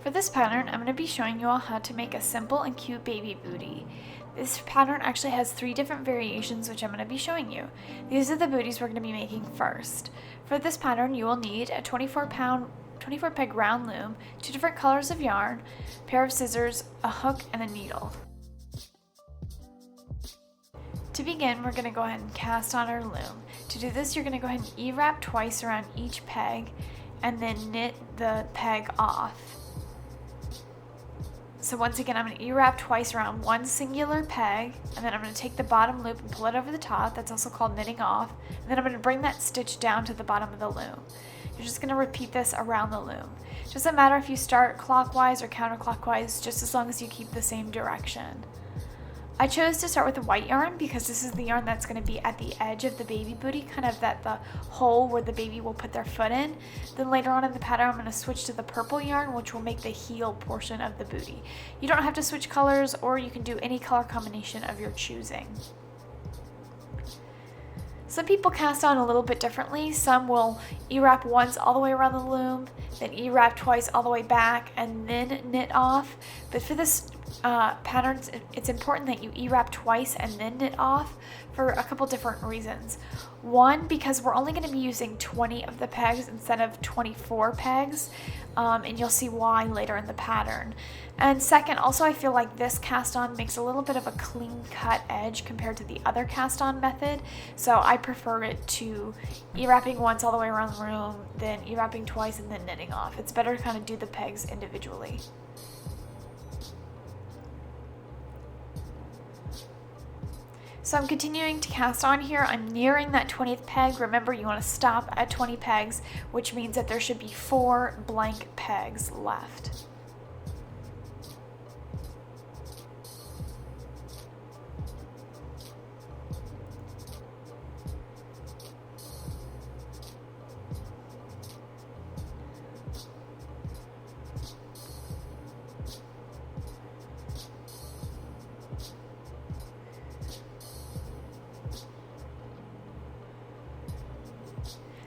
For this pattern, I'm going to be showing you all how to make a simple and cute baby booty. This pattern actually has 3 different variations which I'm going to be showing you. These are the booties we're going to be making first. For this pattern, you will need a 24 peg round loom, 2 different colors of yarn, a pair of scissors, a hook, and a needle. To begin, we're going to go ahead and cast on our loom. To do this, you're going to go ahead and E-wrap twice around each peg and then knit the peg off. So once again, I'm going to E-wrap twice around one singular peg, and then I'm going to take the bottom loop and pull it over the top. That's also called knitting off. And then I'm going to bring that stitch down to the bottom of the loom. You're just going to repeat this around the loom. It doesn't matter if you start clockwise or counterclockwise, just as long as you keep the same direction. I chose to start with the white yarn because this is the yarn that's going to be at the edge of the baby booty, kind of at the hole where the baby will put their foot in. Then later on in the pattern, I'm going to switch to the purple yarn, which will make the heel portion of the booty. You don't have to switch colors, or you can do any color combination of your choosing. Some people cast on a little bit differently. Some will E-wrap once all the way around the loom, then E-wrap twice all the way back, and then knit off. But for this pattern, it's important that you E-wrap twice and then knit off for a couple different reasons. One, because we're only going to be using 20 of the pegs instead of 24 pegs, and you'll see why later in the pattern. And second, also I feel like this cast on makes a little bit of a clean cut edge compared to the other cast on method, so I prefer it to E-wrapping once all the way around the room, then E-wrapping twice and then knitting off. It's better to kind of do the pegs individually. So I'm continuing to cast on here. I'm nearing that 20th peg. Remember, you want to stop at 20 pegs, which means that there should be 4 blank pegs left.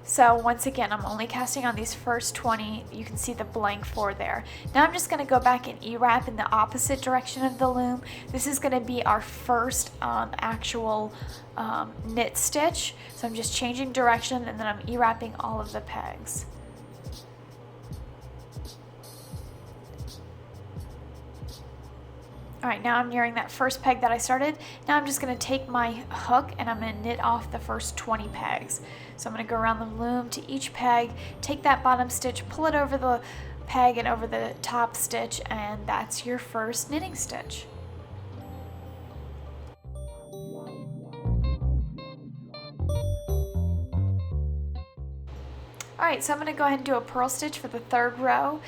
So once again, I'm only casting on these first 20. You can see the blank 4 there. Now I'm just going to go back and E-wrap in the opposite direction of the loom. This is going to be our first actual knit stitch. So I'm just changing direction, and then I'm E-wrapping all of the pegs. Alright, now I'm nearing that first peg that I started. Now I'm just going to take my hook and I'm going to knit off the first 20 pegs. So I'm going to go around the loom to each peg, take that bottom stitch, pull it over the peg and over the top stitch, and that's your first knitting stitch. Alright, so I'm going to go ahead and do a purl stitch for the 3rd row.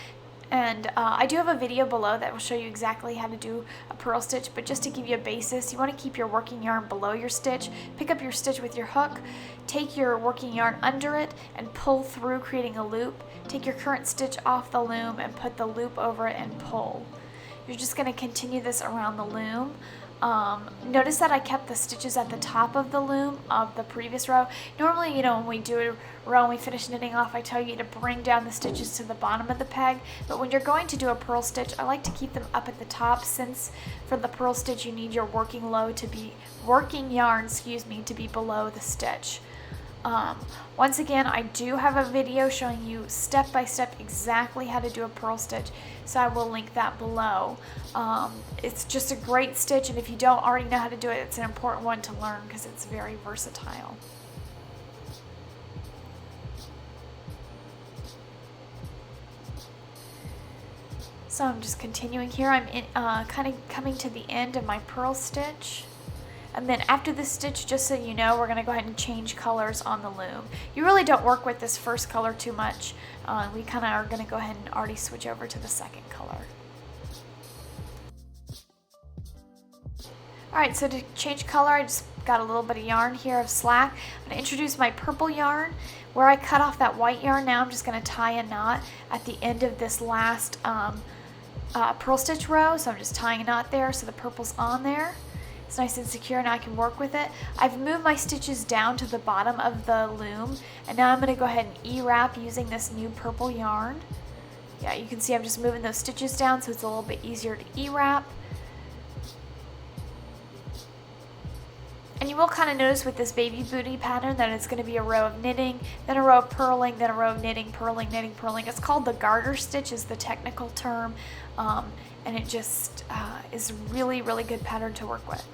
And I do have a video below that will show you exactly how to do a purl stitch, but just to give you a basis, you want to keep your working yarn below your stitch, pick up your stitch with your hook, take your working yarn under it, and pull through, creating a loop. Take your current stitch off the loom and put the loop over it and pull. You're just going to continue this around the loom. Notice that I kept the stitches at the top of the loom of the previous row. Normally, when we do a row and we finish knitting off, I tell you to bring down the stitches to the bottom of the peg. But when you're going to do a purl stitch, I like to keep them up at the top, since for the purl stitch you need your working yarn to be below the stitch. Once again, I do have a video showing you step by step exactly how to do a purl stitch, so I will link that below. It's just a great stitch, and if you don't already know how to do it, it's an important one to learn because it's very versatile. So I'm just continuing here. I'm kind of coming to the end of my purl stitch. And then after this stitch, just so you know, we're going to go ahead and change colors on the loom. You really don't work with this first color too much. We kind of are going to go ahead and already switch over to the second color. Alright, so to change color, I just got a little bit of yarn here of slack. I'm going to introduce my purple yarn. Where I cut off that white yarn, now I'm just going to tie a knot at the end of this last purl stitch row. So I'm just tying a knot there so the purple's on there. It's nice and secure, and I can work with it. I've moved my stitches down to the bottom of the loom, and now I'm going to go ahead and E-wrap using this new purple yarn. Yeah, you can see I'm just moving those stitches down so it's a little bit easier to E-wrap. And you will kind of notice with this baby booty pattern that it's going to be a row of knitting, then a row of purling, then a row of knitting, purling, knitting, purling. It's called the garter stitch is the technical term, and it just is really, really good pattern to work with.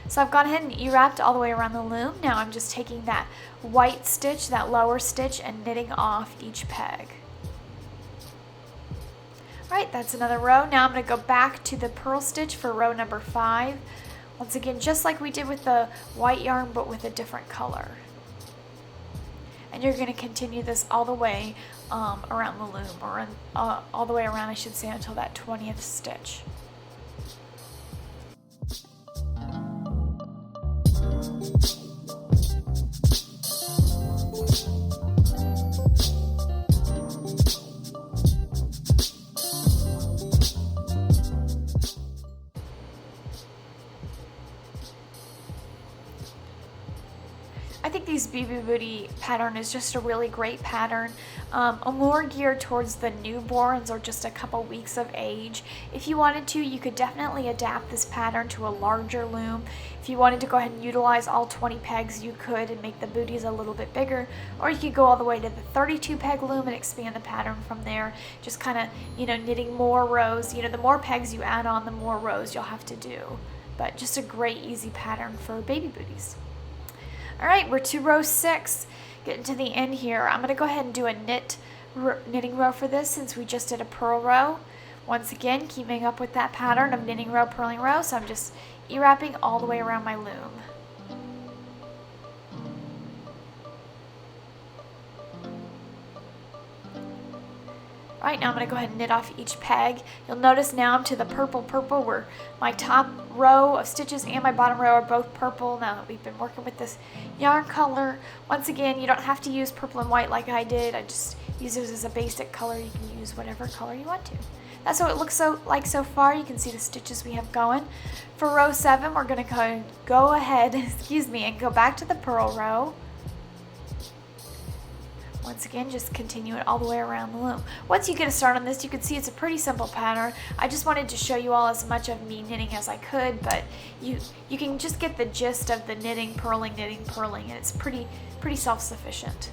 So I've gone ahead and E-wrapped all the way around the loom. Now I'm just taking that white stitch, that lower stitch, and knitting off each peg. Alright, that's another row. Now I'm going to go back to the purl stitch for row number 5. Once again, just like we did with the white yarn, but with a different color. And you're going to continue this all the way around the loom, or all the way around, I should say, until that 20th stitch. I think these BB Booty pattern is just a really great pattern, more geared towards the newborns or just a couple weeks of age. If you wanted to, you could definitely adapt this pattern to a larger loom. If you wanted to go ahead and utilize all 20 pegs, you could and make the booties a little bit bigger, or you could go all the way to the 32 peg loom and expand the pattern from there, just kind of, knitting more rows. The more pegs you add on, the more rows you'll have to do. But just a great easy pattern for baby booties. Alright, we're to row 6, getting to the end here. I'm going to go ahead and do a knitting row for this since we just did a purl row. Once again, keeping up with that pattern of knitting row, purling row, so I'm just E-wrapping all the way around my loom. Alright, now I'm going to go ahead and knit off each peg. You'll notice now I'm to the purple where my top row of stitches and my bottom row are both purple now that we've been working with this yarn color. Once again, you don't have to use purple and white like I did. I just use it as a basic color. You can use whatever color you want to. That's what it looks like so far. You can see the stitches we have going. For row 7, we're going to go ahead and go back to the purl row. Once again, just continue it all the way around the loom. Once you get a start on this, you can see it's a pretty simple pattern. I just wanted to show you all as much of me knitting as I could, but you can just get the gist of the knitting, purling, and it's pretty self-sufficient.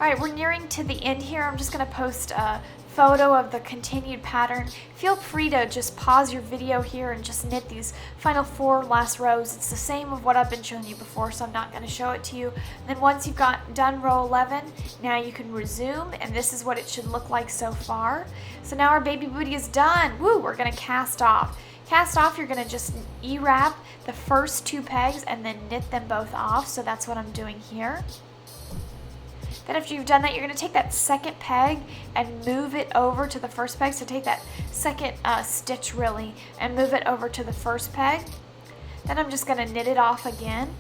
Alright, we're nearing to the end here. I'm just going to post a photo of the continued pattern. Feel free to just pause your video here and just knit these final 4 last rows. It's the same of what I've been showing you before, so I'm not going to show it to you. And then once you've got done row 11, now you can resume, and this is what it should look like so far. So now our baby booty is done. Woo! We're going to cast off. Cast off, you're going to just E-wrap the first 2 pegs and then knit them both off. So that's what I'm doing here. Then after you've done that, you're going to take that second peg and move it over to the first peg. So take that second stitch really and move it over to the first peg. Then I'm just going to knit it off again.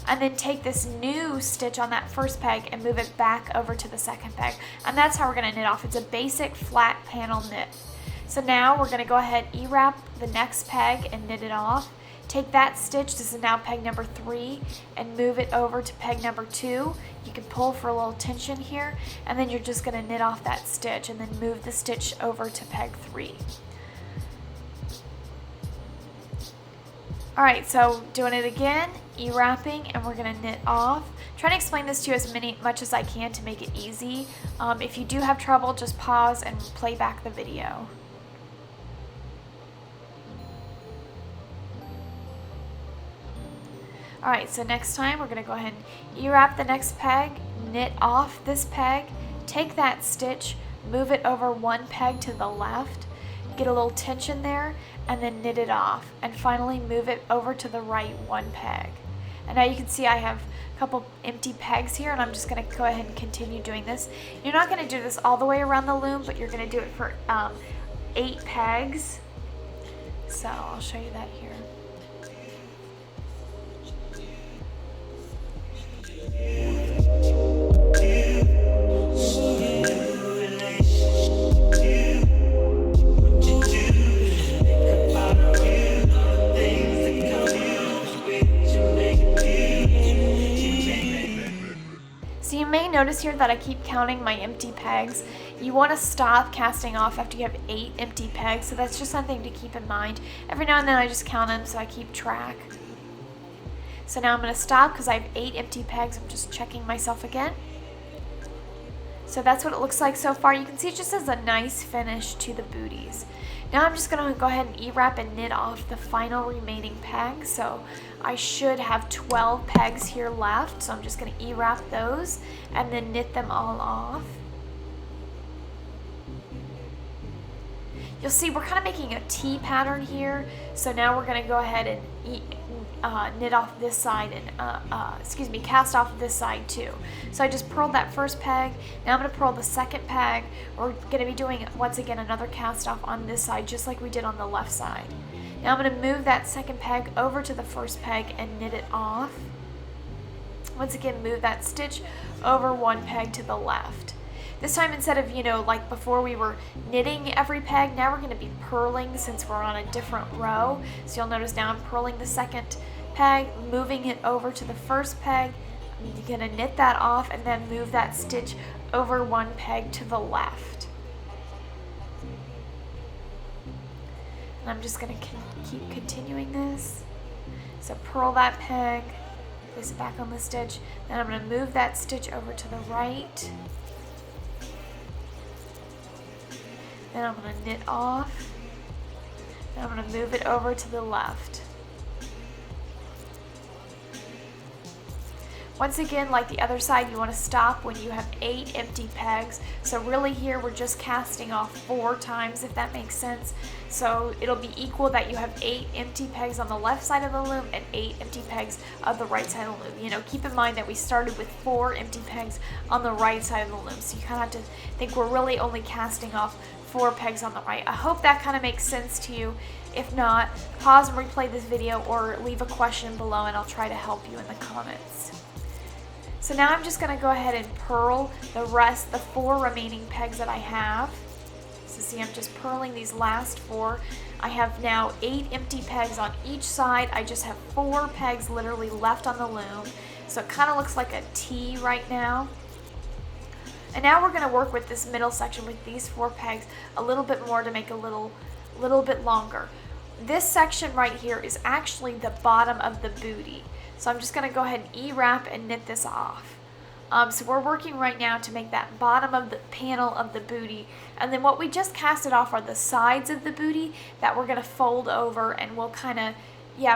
And then take this new stitch on that first peg and move it back over to the second peg. And that's how we're going to knit off. It's a basic flat panel knit. So now we're going to go ahead, E-wrap the next peg and knit it off. Take that stitch, this is now peg number 3, and move it over to peg number 2. You can pull for a little tension here, and then you're just going to knit off that stitch and then move the stitch over to peg 3. Alright, so doing it again, E-wrapping, and we're going to knit off. Trying to explain this to you as much as I can to make it easy. If you do have trouble, just pause and play back the video. Alright, so next time we're going to go ahead and E-wrap the next peg, knit off this peg, take that stitch, move it over 1 peg to the left, get a little tension there, and then knit it off, and finally move it over to the right one peg. And now you can see I have a couple empty pegs here, and I'm just going to go ahead and continue doing this. You're not going to do this all the way around the loom, but you're going to do it for 8 pegs. So I'll show you that here. So you may notice here that I keep counting my empty pegs. You want to stop casting off after you have 8 empty pegs, so that's just something to keep in mind. Every now and then I just count them so I keep track. So now I'm going to stop because I have 8 empty pegs. I'm just checking myself again. So that's what it looks like so far. You can see it just has a nice finish to the booties. Now I'm just going to go ahead and E-wrap and knit off the final remaining peg. So I should have 12 pegs here left. So I'm just going to E-wrap those and then knit them all off. You'll see we're kind of making a T pattern here. So now we're going to go ahead and knit off this side and cast off this side too. So I just purled that first peg. Now I'm going to purl the second peg. We're going to be doing once again another cast off on this side just like we did on the left side. Now I'm going to move that second peg over to the first peg and knit it off. Once again, move that stitch over one peg to the left. This time, instead of, like before we were knitting every peg, now we're going to be purling since we're on a different row. So you'll notice now I'm purling the second peg, moving it over to the first peg. I'm going to knit that off and then move that stitch over one peg to the left. And I'm just going to keep continuing this. So purl that peg, place it back on the stitch. Then I'm going to move that stitch over to the right. Then I'm going to knit off. Then I'm going to move it over to the left. Once again, like the other side, you want to stop when you have 8 empty pegs. So really here we're just casting off 4 times, if that makes sense. So it'll be equal that you have 8 empty pegs on the left side of the loom and 8 empty pegs on the right side of the loom. Keep in mind that we started with 4 empty pegs on the right side of the loom. So you kind of have to think we're really only casting off 4 pegs on the right. I hope that kind of makes sense to you. If not, pause and replay this video or leave a question below and I'll try to help you in the comments. So now I'm just going to go ahead and purl the 4 remaining pegs that I have. So see, I'm just purling these last 4. I have now 8 empty pegs on each side. I just have 4 pegs literally left on the loom. So it kind of looks like a T right now. And now we're going to work with this middle section with these 4 pegs a little bit more to make a little bit longer. This section right here is actually the bottom of the booty. So I'm just going to go ahead and E-wrap and knit this off. So we're working right now to make that bottom of the panel of the booty. And then what we just casted off are the sides of the booty that we're going to fold over and will kind of,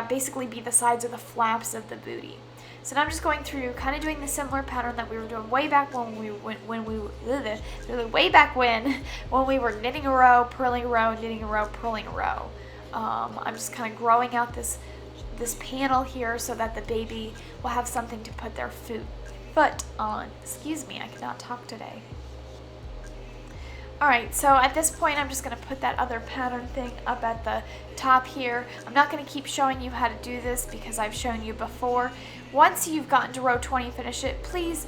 basically be the sides or the flaps of the booty. So now I'm just going through, kind of doing the similar pattern that we were doing way back when we were knitting a row, purling a row, knitting a row, purling a row. I'm just kind of growing out this panel here so that the baby will have something to put their foot on. Excuse me, I cannot talk today. Alright, so at this point I'm just going to put that other pattern thing up at the top here. I'm not going to keep showing you how to do this because I've shown you before. Once you've gotten to row 20 and finish it, please,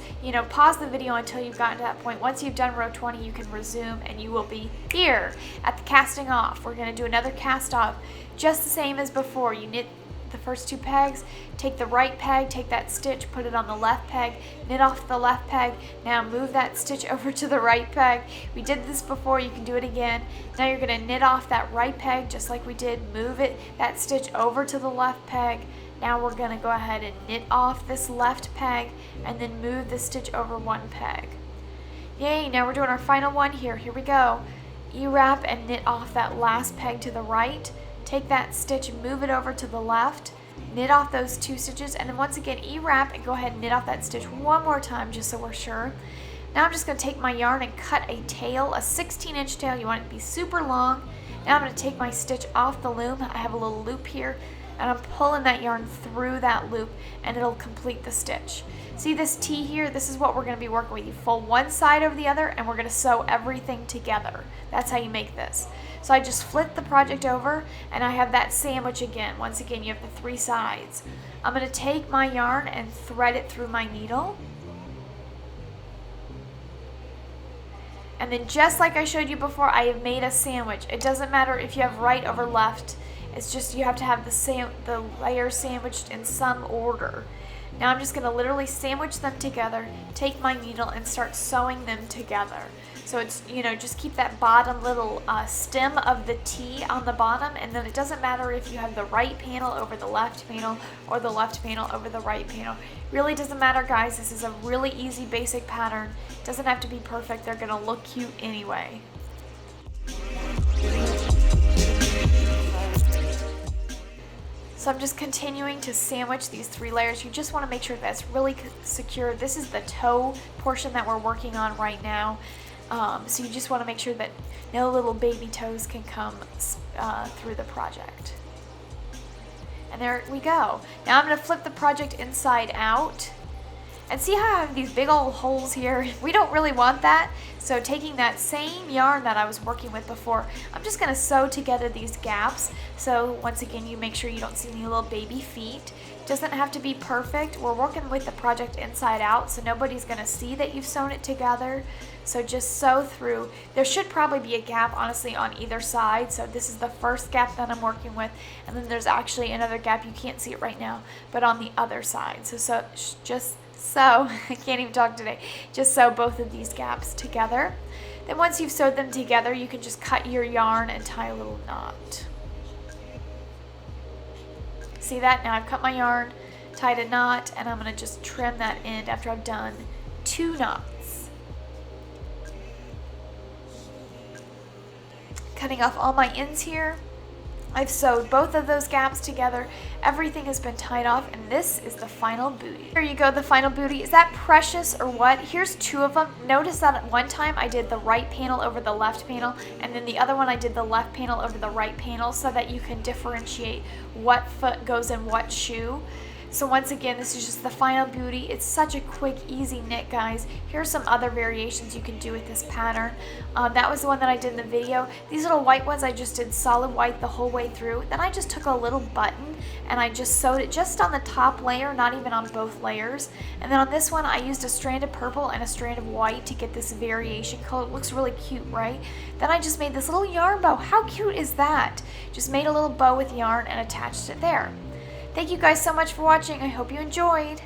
pause the video until you've gotten to that point. Once you've done row 20, you can resume and you will be here at the casting off. We're going to do another cast off just the same as before. You knit the first 2 pegs, take the right peg, take that stitch, put it on the left peg, knit off the left peg. Now move that stitch over to the right peg. We did this before, you can do it again. Now you're going to knit off that right peg just like we did, move that stitch over to the left peg. Now we're going to go ahead and knit off this left peg and then move the stitch over one peg. Yay, now we're doing our final one here. Here we go. E-wrap and knit off that last peg to the right. Take that stitch, move it over to the left, knit off those 2 stitches, and then once again E-wrap and go ahead and knit off that stitch one more time just so we're sure. Now I'm just going to take my yarn and cut a tail, a 16-inch tail. You want it to be super long. Now I'm going to take my stitch off the loom. I have a little loop here, and I'm pulling that yarn through that loop, and it'll complete the stitch. See this T here? This is what we're going to be working with. You fold one side over the other, and we're going to sew everything together. That's how you make this. So I just flip the project over, and I have that sandwich again. Once again, you have the 3 sides. I'm going to take my yarn and thread it through my needle. And then just like I showed you before, I have made a sandwich. It doesn't matter if you have right over left. It's just you have to have the layers sandwiched in some order. Now I'm just going to literally sandwich them together, take my needle, and start sewing them together. So it's, just keep that bottom little stem of the T on the bottom, and then it doesn't matter if you have the right panel over the left panel or the left panel over the right panel. Really doesn't matter, guys. This is a really easy basic pattern. Doesn't have to be perfect. They're going to look cute anyway. So I'm just continuing to sandwich these 3 layers. You just want to make sure that's really secure. This is the toe portion that we're working on right now. So you just want to make sure that no little baby toes can come through the project. And there we go. Now I'm going to flip the project inside out. And see how I have these big old holes here? We don't really want that. So taking that same yarn that I was working with before, I'm just going to sew together these gaps. So once again, you make sure you don't see any little baby feet. It doesn't have to be perfect. We're working with the project inside out, so nobody's going to see that you've sewn it together. So just sew through. There should probably be a gap, honestly, on either side. So this is the first gap that I'm working with, and then there's actually another gap. You can't see it right now, but on the other side. So just sew, I can't even talk today, just sew both of these gaps together. Then once you've sewed them together, you can just cut your yarn and tie a little knot. See that? Now I've cut my yarn, tied a knot, and I'm going to just trim that end after I've done 2 knots. Cutting off all my ends here. I've sewed both of those gaps together. Everything has been tied off, and this is the final booty. Here you go, the final booty. Is that precious or what? Here's 2 of them. Notice that at one time I did the right panel over the left panel, and then the other one I did the left panel over the right panel, so that you can differentiate what foot goes in what shoe. So once again, this is just the final booty. It's such a quick, easy knit, guys. Here's some other variations you can do with this pattern. That was the one that I did in the video. These little white ones, I just did solid white the whole way through. Then I just took a little button and I just sewed it just on the top layer, not even on both layers. And then on this one, I used a strand of purple and a strand of white to get this variation color. It looks really cute, right? Then I just made this little yarn bow. How cute is that? Just made a little bow with yarn and attached it there. Thank you guys so much for watching. I hope you enjoyed.